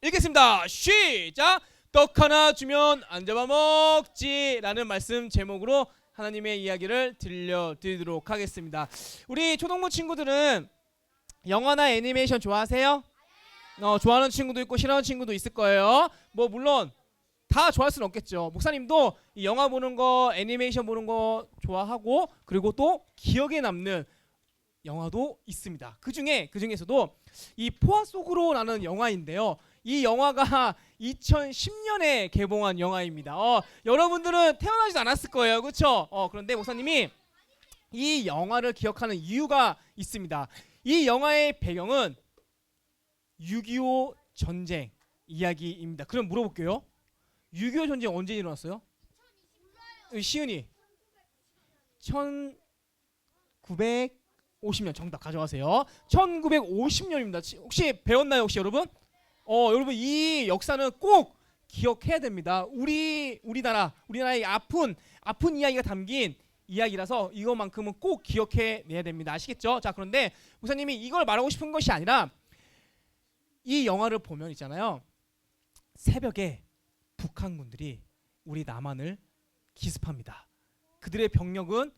읽겠습니다. 시작! 떡 하나 주면 안 잡아먹지 라는 말씀 제목으로 하나님의 이야기를 들려드리도록 하겠습니다. 우리 초등부 친구들은 영화나 애니메이션 좋아하세요? 좋아하는 친구도 있고 싫어하는 친구도 있을 거예요. 뭐 물론 다 좋아할 수는 없겠죠. 목사님도 이 영화 보는 거, 애니메이션 보는 거 좋아하고, 그리고 또 기억에 남는 영화도 있습니다. 그 중에서도 이 포화 속으로라는 영화인데요. 이 영화가 2010년에 개봉한 영화입니다. 여러분들은 태어나지도 않았을 거예요, 그렇죠? 그런데 목사님이 이 영화를 기억하는 이유가 있습니다. 이 영화의 배경은 6.25 전쟁 이야기입니다. 그럼 물어볼게요. 6.25 전쟁 언제 일어났어요? 시은이 1950년 정답 가져가세요. 1950년입니다. 혹시 배웠나요, 혹시 여러분? 여러분 이 역사는 꼭 기억해야 됩니다. 우리나라의 아픈 이야기가 담긴 이야기라서 이것만큼은 꼭 기억해내야 됩니다. 아시겠죠? 자, 그런데 목사님이 이걸 말하고 싶은 것이 아니라 이 영화를 보면 있잖아요. 새벽에 북한군들이 우리 남한을 기습합니다. 그들의 병력은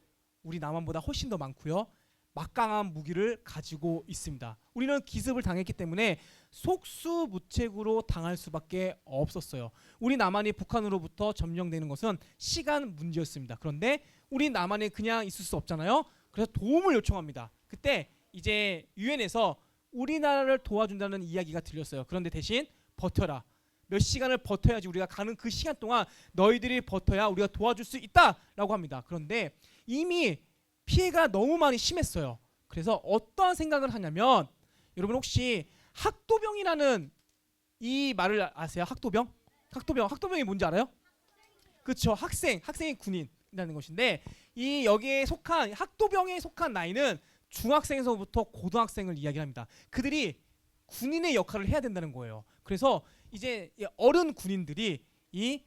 우리 남한보다 훨씬 더 많고요. 막강한 무기를 가지고 있습니다. 우리는 기습을 당했기 때문에 속수무책으로 당할 수밖에 없었어요. 우리 남한이 북한으로부터 점령되는 것은 시간 문제였습니다. 그런데 우리 남한에 그냥 있을 수 없잖아요. 그래서 도움을 요청합니다. 그때 이제 유엔에서 우리나라를 도와준다는 이야기가 들렸어요. 그런데 대신 버텨라. 몇 시간을 버텨야지 우리가 가는 그 시간 동안 너희들이 버텨야 우리가 도와줄 수 있다라고 합니다. 그런데 이미 피해가 너무 많이 심했어요. 그래서 어떠한 생각을 하냐면, 여러분 혹시 학도병이라는 이 말을 아세요? 학도병이 뭔지 알아요? 그렇죠. 학생이 군인이라는 것인데, 이 여기에 속한 학도병에 속한 나이는 중학생에서부터 고등학생을 이야기합니다. 그들이 군인의 역할을 해야 된다는 거예요. 그래서 이제 어른 군인들이 이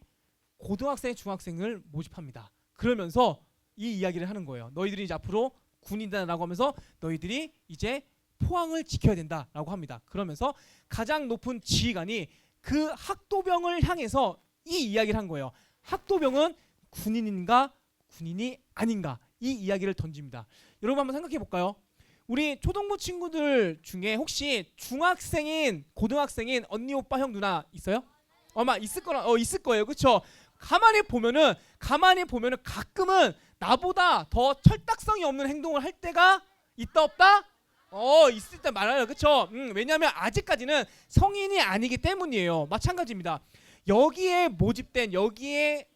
고등학생, 중학생을 모집합니다. 그러면서 이 이야기를 하는 거예요. 너희들이 이제 앞으로 군인이다라고 하면서 너희들이 이제 포항을 지켜야 된다라고 합니다. 그러면서 가장 높은 지휘관이 그 학도병을 향해서 이 이야기를 한 거예요. 학도병은 군인인가 군인이 아닌가, 이 이야기를 던집니다. 여러분 한번 생각해 볼까요? 우리 초등부 친구들 중에 혹시 중학생인, 고등학생인 언니, 오빠, 형, 누나 있어요? 아마 있을 거예요. 그렇죠? 가만히 보면은 가끔은 나보다 더 철딱성이 없는 행동을 할 때가 있다 없다? 있을 때 많아요. 그렇죠? 왜냐하면 아직까지는 성인이 아니기 때문이에요. 마찬가지입니다. 여기에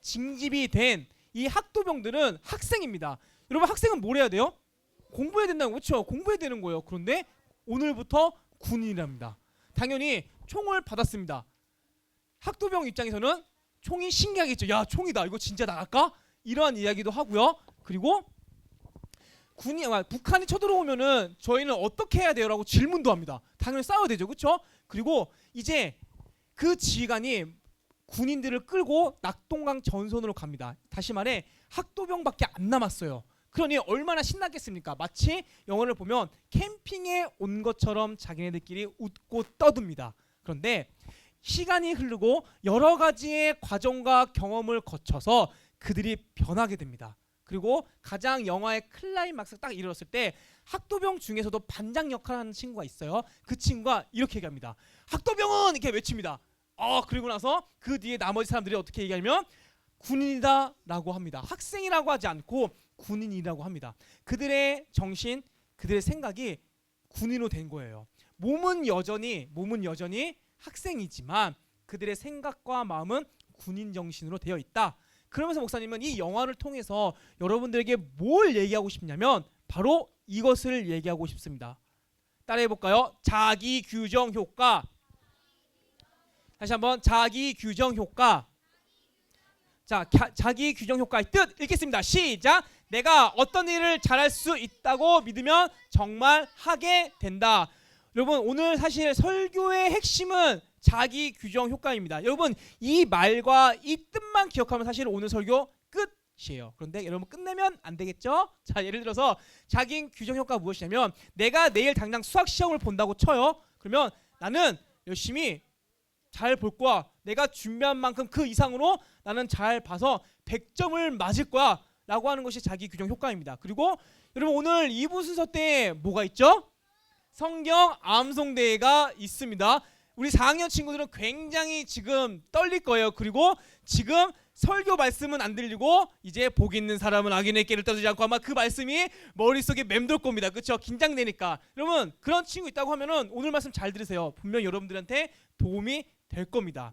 징집이 된 이 학도병들은 학생입니다. 여러분 학생은 뭘 해야 돼요? 공부해야 된다는 거죠. 그렇죠? 공부해야 되는 거예요. 그런데 오늘부터 군인이랍니다. 당연히 총을 받았습니다. 학도병 입장에서는 총이 신기하겠죠. 야, 총이다. 이거 진짜 나갈까? 이러한 이야기도 하고요. 그리고 북한이 쳐들어오면은 저희는 어떻게 해야 돼요? 라고 질문도 합니다. 당연히 싸워야 되죠. 그렇죠? 그리고 이제 그 지휘관이 군인들을 끌고 낙동강 전선으로 갑니다. 다시 말해 학도병밖에 안 남았어요. 그러니 얼마나 신났겠습니까? 마치 영화를 보면 캠핑에 온 것처럼 자기네들끼리 웃고 떠듭니다. 그런데 시간이 흐르고 여러 가지의 과정과 경험을 거쳐서 그들이 변하게 됩니다. 그리고 가장 영화의 클라이막스 딱 이르렀을 때 학도병 중에서도 반장 역할을 하는 친구가 있어요. 그 친구가 이렇게 얘기합니다. 학도병은 이렇게 외칩니다. 그리고 나서 그 뒤에 나머지 사람들이 어떻게 얘기하냐면 군인이다 라고 합니다. 학생이라고 하지 않고 군인이라고 합니다. 그들의 정신, 그들의 생각이 군인으로 된 거예요. 몸은 여전히 학생이지만 그들의 생각과 마음은 군인 정신으로 되어 있다. 그러면서 목사님은 이 영화를 통해서 여러분들에게 뭘 얘기하고 싶냐면 바로 이것을 얘기하고 싶습니다. 따라해 볼까요? 자기 규정 효과. 다시 한번 자기 규정 효과. 자, 자기 규정 효과의 뜻 읽겠습니다. 시작. 내가 어떤 일을 잘할 수 있다고 믿으면 정말 하게 된다. 여러분, 오늘 사실 설교의 핵심은 자기 규정 효과입니다. 여러분, 이 말과 이 뜻만 기억하면 사실 오늘 설교 끝이에요. 그런데 여러분, 끝내면 안 되겠죠? 자, 예를 들어서 자기 규정 효과가 무엇이냐면, 내가 내일 당장 수학 시험을 본다고 쳐요. 그러면 나는 열심히 잘 볼 거야. 내가 준비한 만큼 그 이상으로 나는 잘 봐서 100점을 맞을 거야 라고 하는 것이 자기 규정 효과입니다. 그리고 여러분, 오늘 2부 순서 때 뭐가 있죠? 성경 암송대회가 있습니다. 우리 4학년 친구들은 굉장히 지금 떨릴 거예요. 그리고 지금 설교 말씀은 안 들리고 이제 복 있는 사람은 악인의 깨를 떠들지 않고 아마 그 말씀이 머릿속에 맴돌 겁니다. 그렇죠? 긴장되니까. 여러분, 그런 친구 있다고 하면은 오늘 말씀 잘 들으세요. 분명히 여러분들한테 도움이 될 겁니다.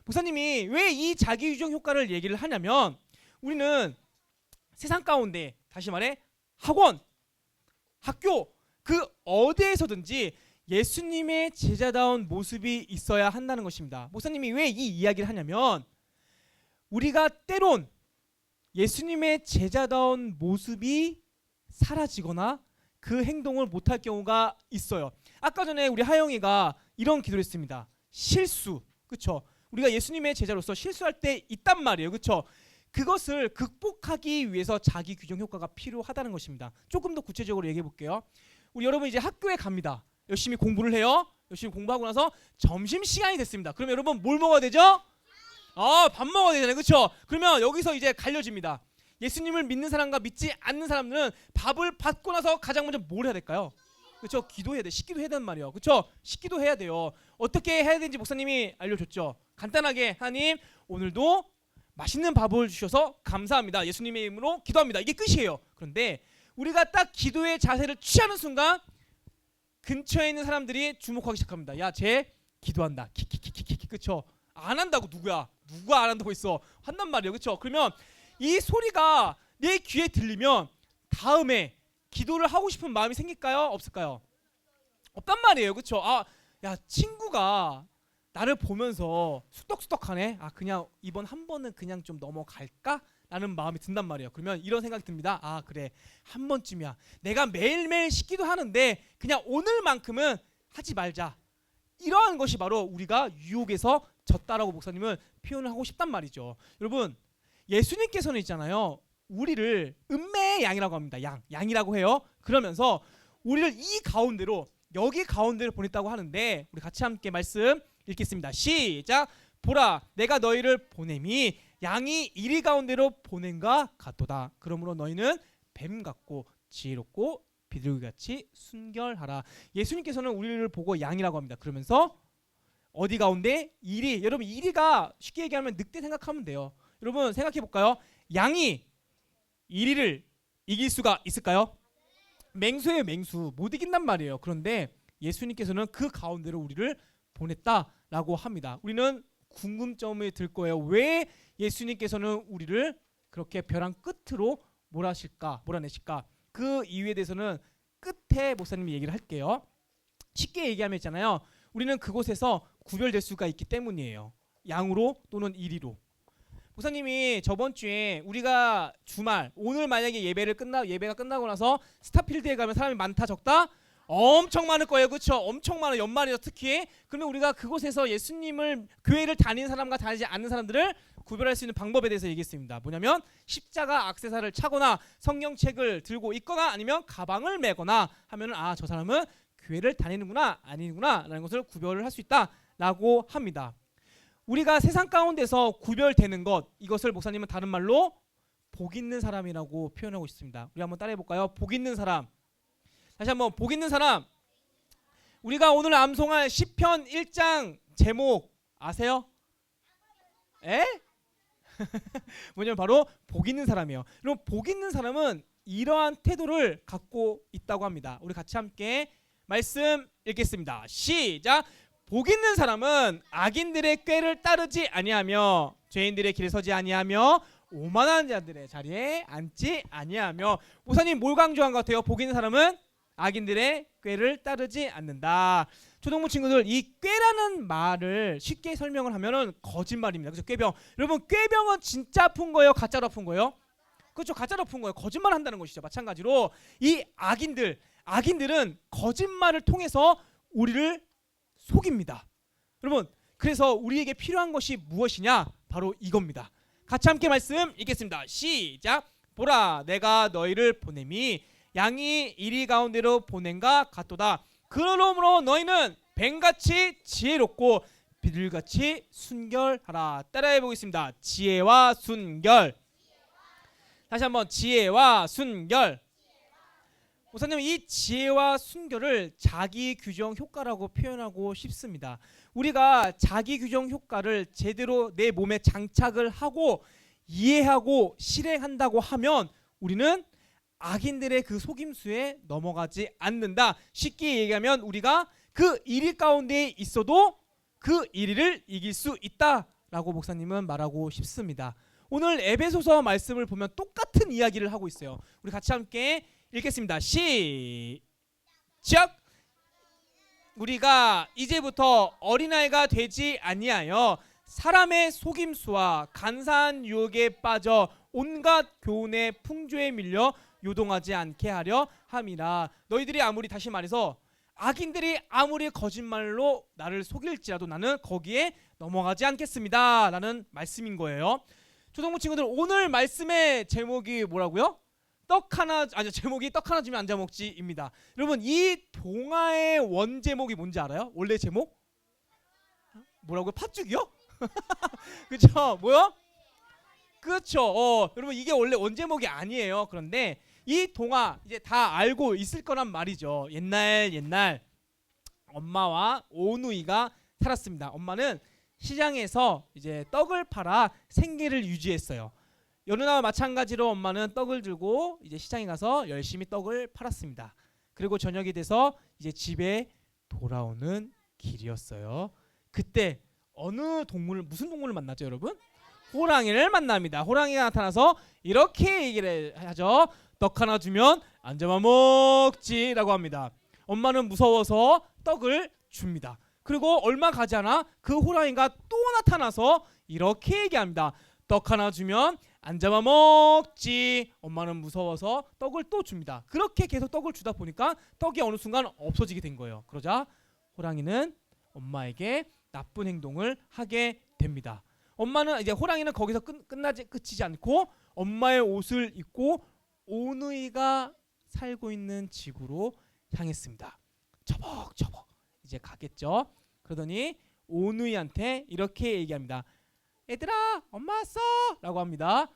목사님이 왜 이 자기 규정 효과를 얘기를 하냐면, 우리는 세상 가운데, 다시 말해 학원, 학교, 그 어디에서든지 예수님의 제자다운 모습이 있어야 한다는 것입니다. 목사님이 왜 이 이야기를 하냐면, 우리가 때론 예수님의 제자다운 모습이 사라지거나 그 행동을 못할 경우가 있어요. 아까 전에 우리 하영이가 이런 기도를 했습니다. 실수, 그렇죠? 우리가 예수님의 제자로서 실수할 때 있단 말이에요, 그렇죠? 그것을 극복하기 위해서 자기 규정 효과가 필요하다는 것입니다. 조금 더 구체적으로 얘기해 볼게요. 우리 여러분 이제 학교에 갑니다. 열심히 공부를 해요. 열심히 공부하고 나서 점심 시간이 됐습니다. 그러면 여러분 뭘 먹어야 되죠? 밥 먹어야 되잖아요, 그렇죠? 그러면 여기서 이제 갈려집니다. 예수님을 믿는 사람과 믿지 않는 사람들은 밥을 받고 나서 가장 먼저 뭘 해야 될까요? 그렇죠? 기도해야 돼. 식기도 해야 된단 말이에요. 그렇죠? 식기도 해야 돼요. 어떻게 해야 되는지 목사님이 알려줬죠. 간단하게, 하나님 오늘도 맛있는 밥을 주셔서 감사합니다. 예수님의 이름으로 기도합니다. 이게 끝이에요. 그런데 우리가 딱 기도의 자세를 취하는 순간 근처에 있는 사람들이 주목하기 시작합니다. 야, 쟤 기도한다. 키키키키키. 그렇죠? 안 한다고. 누가 안 한다고 있어. 한단 말이에요. 그렇죠? 그러면 이 소리가 내 귀에 들리면 다음에 기도를 하고 싶은 마음이 생길까요? 없을까요? 없단 말이에요. 그렇죠? 야, 친구가 나를 보면서 수덕수덕하네. 그냥 이번 한 번은 그냥 좀 넘어갈까? 라는 마음이 든단 말이에요. 그러면 이런 생각이 듭니다. 그래, 한 번쯤이야. 내가 매일매일 식기도 하는데 그냥 오늘만큼은 하지 말자. 이러한 것이 바로 우리가 유혹에서 졌다라고 목사님은 표현을 하고 싶단 말이죠. 여러분, 예수님께서는 있잖아요, 우리를 은매의 양이라고 합니다. 양이라고 해요. 그러면서 우리를 이 가운데로, 여기 가운데로 보냈다고 하는데, 우리 같이 함께 말씀 읽겠습니다. 시작. 보라, 내가 너희를 보냄이 양이 이리 가운데로 보낸가 같도다. 그러므로 너희는 뱀 같고 지혜롭고 비둘기같이 순결하라. 예수님께서는 우리를 보고 양이라고 합니다. 그러면서 어디 가운데? 이리. 여러분, 이리가 쉽게 얘기하면 늑대 생각하면 돼요. 여러분 생각해 볼까요? 양이 이리를 이길 수가 있을까요? 맹수예요, 맹수. 못 이긴단 말이에요. 그런데 예수님께서는 그 가운데로 우리를 보냈다라고 합니다. 우리는 궁금점이 들 거예요. 왜 예수님께서는 우리를 그렇게 벼랑 끝으로 몰아내실까? 그 이유에 대해서는 끝에 목사님이 얘기를 할게요. 쉽게 얘기하면 있잖아요, 우리는 그곳에서 구별될 수가 있기 때문이에요. 양으로 또는 이리로. 목사님이 저번 주에 우리가 주말, 오늘 만약에 예배가 끝나고 나서 스타필드에 가면 사람이 많다 적다? 엄청 많을 거예요. 그렇죠? 엄청 많아요. 연말이죠, 특히. 그러면 우리가 그곳에서 예수님을, 교회를 다니는 사람과 다니지 않는 사람들을 구별할 수 있는 방법에 대해서 얘기했습니다. 뭐냐면 십자가 액세서리를 차거나 성경책을 들고 있거나 아니면 가방을 메거나 하면은 저 사람은 교회를 다니는구나 아니구나 라는 것을 구별을 할 수 있다라고 합니다. 우리가 세상 가운데서 구별되는 것, 이것을 목사님은 다른 말로 복 있는 사람이라고 표현하고 있습니다. 우리 한번 따라해 볼까요? 복 있는 사람. 다시 한번, 복 있는 사람. 우리가 오늘 암송할 시편 1장 제목 아세요? 뭐냐면 바로 복 있는 사람이에요. 그럼 복 있는 사람은 이러한 태도를 갖고 있다고 합니다. 우리 같이 함께 말씀 읽겠습니다. 시작. 복 있는 사람은 악인들의 꾀를 따르지 아니하며 죄인들의 길에 서지 아니하며 오만한 자들의 자리에 앉지 아니하며. 목사님 뭘 강조한 것 같아요? 복 있는 사람은 악인들의 꾀를 따르지 않는다. 초등부 친구들, 이 꾀라는 말을 쉽게 설명을 하면은 거짓말입니다. 그죠? 꾀병. 여러분, 꾀병은 진짜 아픈 거예요? 가짜로 아픈 거예요? 그렇죠. 가짜로 아픈 거예요. 거짓말 한다는 것이죠. 마찬가지로 이 악인들은 거짓말을 통해서 우리를 속입니다. 여러분, 그래서 우리에게 필요한 것이 무엇이냐? 바로 이겁니다. 같이 함께 말씀 읽겠습니다. 시작. 보라, 내가 너희를 보냄이 양이 이리 가운데로 보낸가 같도다. 그러므로 너희는 뱀같이 지혜롭고 비둘같이 순결하라. 따라해 보겠습니다. 지혜와 순결. 다시 한번, 지혜와 순결. 목사님, 이 지혜와 순결을 자기 규정 효과라고 표현하고 싶습니다. 우리가 자기 규정 효과를 제대로 내 몸에 장착을 하고 이해하고 실행한다고 하면 우리는 악인들의 그 속임수에 넘어가지 않는다. 쉽게 얘기하면 우리가 그 1위 가운데 있어도 그 1위를 이길 수 있다라고 목사님은 말하고 싶습니다. 오늘 에베소서 말씀을 보면 똑같은 이야기를 하고 있어요. 우리 같이 함께 읽겠습니다. 시작. 우리가 이제부터 어린아이가 되지 아니하여 사람의 속임수와 간사한 유혹에 빠져 온갖 교훈의 풍조에 밀려 요동하지 않게 하려 함이라. 너희들이 아무리, 다시 말해서 악인들이 아무리 거짓말로 나를 속일지라도 나는 거기에 넘어가지 않겠습니다 라는 말씀인 거예요. 초등부 친구들, 오늘 말씀의 제목이 뭐라고요? 제목이 떡 하나 주면 앉아 먹지입니다. 여러분, 이 동화의 원 제목이 뭔지 알아요? 원래 제목? 뭐라고요? 팥죽이요? 그쵸? 뭐요? 그렇죠. 여러분, 이게 원래 원 제목이 아니에요. 그런데 이 동화 이제 다 알고 있을 거란 말이죠. 옛날 엄마와 오누이가 살았습니다. 엄마는 시장에서 이제 떡을 팔아 생계를 유지했어요. 여느 나와 마찬가지로 엄마는 떡을 들고 이제 시장에 가서 열심히 떡을 팔았습니다. 그리고 저녁이 돼서 이제 집에 돌아오는 길이었어요. 그때 무슨 동물을 만났죠, 여러분? 호랑이를 만납니다. 호랑이가 나타나서 이렇게 얘기를 하죠. 떡 하나 주면 앉아만 먹지라고 합니다. 엄마는 무서워서 떡을 줍니다. 그리고 얼마 가지 않아 그 호랑이가 또 나타나서 이렇게 얘기합니다. 떡 하나 주면 앉아만 먹지. 엄마는 무서워서 떡을 또 줍니다. 그렇게 계속 떡을 주다 보니까 떡이 어느 순간 없어지게 된 거예요. 그러자 호랑이는 엄마에게 나쁜 행동을 하게 됩니다. 호랑이는 거기서 끝이지 않고 엄마의 옷을 입고 오누이가 살고 있는 지구로 향했습니다. 처벅처벅 이제 가겠죠. 그러더니 오누이한테 이렇게 얘기합니다. 얘들아, 엄마 왔어 라고 합니다.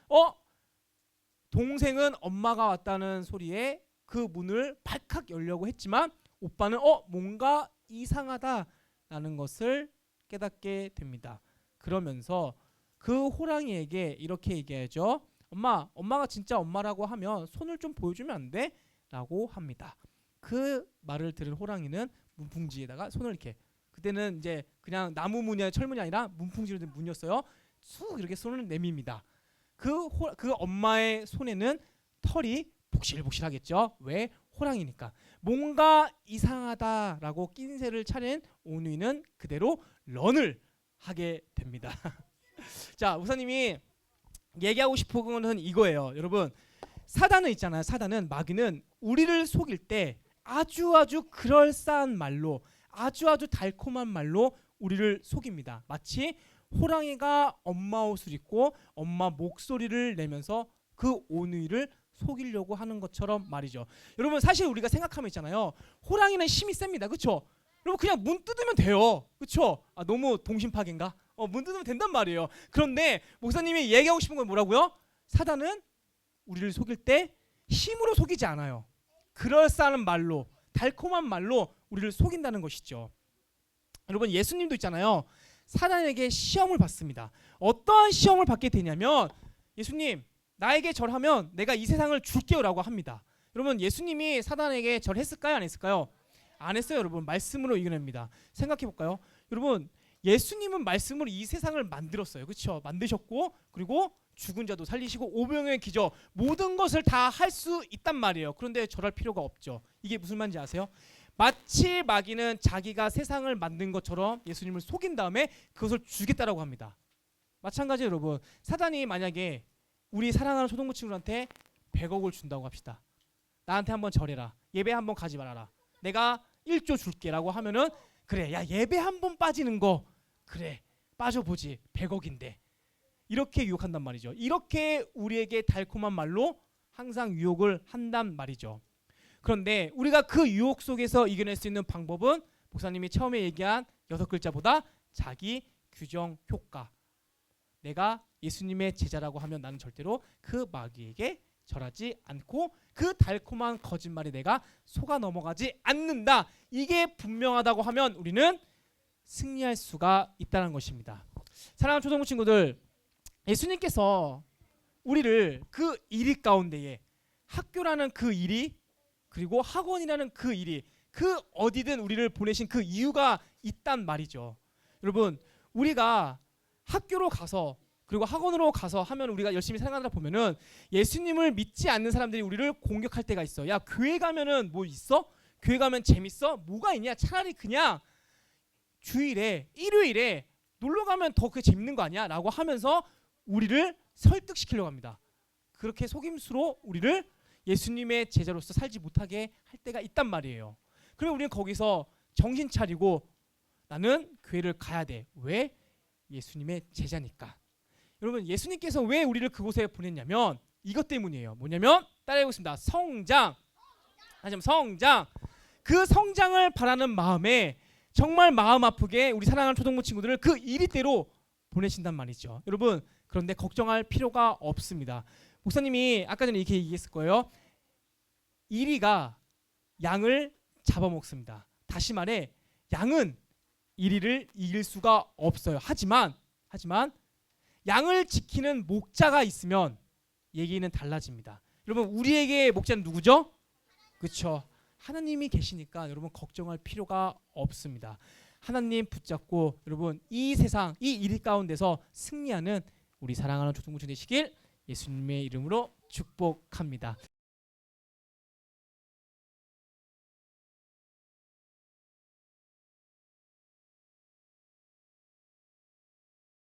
동생은 엄마가 왔다는 소리에 그 문을 발칵 열려고 했지만 오빠는 뭔가 이상하다라는 것을 깨닫게 됩니다. 그러면서 그 호랑이에게 이렇게 얘기하죠. 엄마가 진짜 엄마라고 하면 손을 좀 보여주면 안 돼? 라고 합니다. 그 말을 들은 호랑이는 문풍지에다가 손을 이렇게, 그때는 이제 그냥 나무 문이 아니라 철문이 아니라 문풍지로 된 문이었어요. 쑥 이렇게 손을 내밉니다. 그 엄마의 손에는 털이 복실복실하겠죠. 왜? 호랑이니까. 뭔가 이상하다라고 낀새를 차린 오누이는 그대로 런을 하게 됩니다. 자, 목사님이 얘기하고 싶은 거는 이거예요. 여러분, 사단은 있잖아요. 마귀는 우리를 속일 때 아주 그럴싸한 말로, 아주 달콤한 말로 우리를 속입니다. 마치 호랑이가 엄마 옷을 입고 엄마 목소리를 내면서 그 오누이를 속이려고 하는 것처럼 말이죠. 여러분, 사실 우리가 생각하면 있잖아요. 호랑이는 힘이 셉니다. 그렇죠? 여러분, 그냥 문 뜯으면 돼요. 그렇죠? 너무 동심파괴인가? 문 뜯으면 된단 말이에요. 그런데 목사님이 얘기하고 싶은 건 뭐라고요? 사단은 우리를 속일 때 힘으로 속이지 않아요. 그럴싸한 말로, 달콤한 말로 우리를 속인다는 것이죠. 여러분, 예수님도 있잖아요. 사단에게 시험을 받습니다. 어떠한 시험을 받게 되냐면, 예수님, 나에게 절하면 내가 이 세상을 줄게요 라고 합니다. 여러분, 예수님이 사단에게 절했을까요? 안 했을까요? 안 했어요. 여러분, 말씀으로 이겨냅니다. 생각해 볼까요? 여러분, 예수님은 말씀으로 이 세상을 만들었어요. 그렇죠? 만드셨고, 그리고 죽은 자도 살리시고 오병의 기적 모든 것을 다 할 수 있단 말이에요. 그런데 절할 필요가 없죠. 이게 무슨 말인지 아세요? 마치 마귀는 자기가 세상을 만든 것처럼 예수님을 속인 다음에 그것을 주겠다라고 합니다. 마찬가지로 여러분, 사단이 만약에 우리 사랑하는 초등부 친구들한테 100억을 준다고 합시다. 나한테 한번 절해라. 예배 한번 가지 말아라. 내가 1조 줄게라고 하면은 그래, 야 예배 한번 빠지는 거 그래 빠져보지 100억인데 이렇게 유혹한단 말이죠. 이렇게 우리에게 달콤한 말로 항상 유혹을 한단 말이죠. 그런데 우리가 그 유혹 속에서 이겨낼 수 있는 방법은 목사님이 처음에 얘기한 6글자보다 자기 규정 효과. 내가 예수님의 제자라고 하면 나는 절대로 그 마귀에게 절하지 않고 그 달콤한 거짓말에 내가 속아 넘어가지 않는다. 이게 분명하다고 하면 우리는 승리할 수가 있다는 것입니다. 사랑하는 초등부 친구들, 예수님께서 우리를 그 일이 가운데에 학교라는 그 일이 그리고 학원이라는 그 일이 그 어디든 우리를 보내신 그 이유가 있단 말이죠. 여러분, 우리가 학교로 가서 그리고 학원으로 가서 하면 우리가 열심히 살아가다 보면은 예수님을 믿지 않는 사람들이 우리를 공격할 때가 있어. 야 교회 가면은 뭐 있어? 교회 가면 재밌어? 뭐가 있냐? 차라리 그냥 주일에 일요일에 놀러 가면 더 그게 재밌는 거 아니야? 라고 하면서 우리를 설득시키려고 합니다. 그렇게 속임수로 우리를 예수님의 제자로서 살지 못하게 할 때가 있단 말이에요. 그러면 우리는 거기서 정신 차리고 나는 교회를 가야 돼. 왜? 예수님의 제자니까. 여러분, 예수님께서 왜 우리를 그곳에 보냈냐면 이것 때문이에요. 뭐냐면 따라해보겠습니다. 성장. 하지만 성장. 그 성장을 바라는 마음에 정말 마음 아프게 우리 사랑하는 초등부 친구들을 그 이리대로 보내신단 말이죠. 여러분, 그런데 걱정할 필요가 없습니다. 목사님이 아까 전에 이렇게 얘기했을 거예요. 이리가 양을 잡아먹습니다. 다시 말해 양은 이리를 이길 수가 없어요. 하지만 양을 지키는 목자가 있으면 얘기는 달라집니다. 여러분, 우리에게 목자는 누구죠? 그렇죠. 하나님이 계시니까 여러분 걱정할 필요가 없습니다. 하나님 붙잡고 여러분 이 세상 이 일 가운데서 승리하는 우리 사랑하는 초등부 되시길 예수님의 이름으로 축복합니다.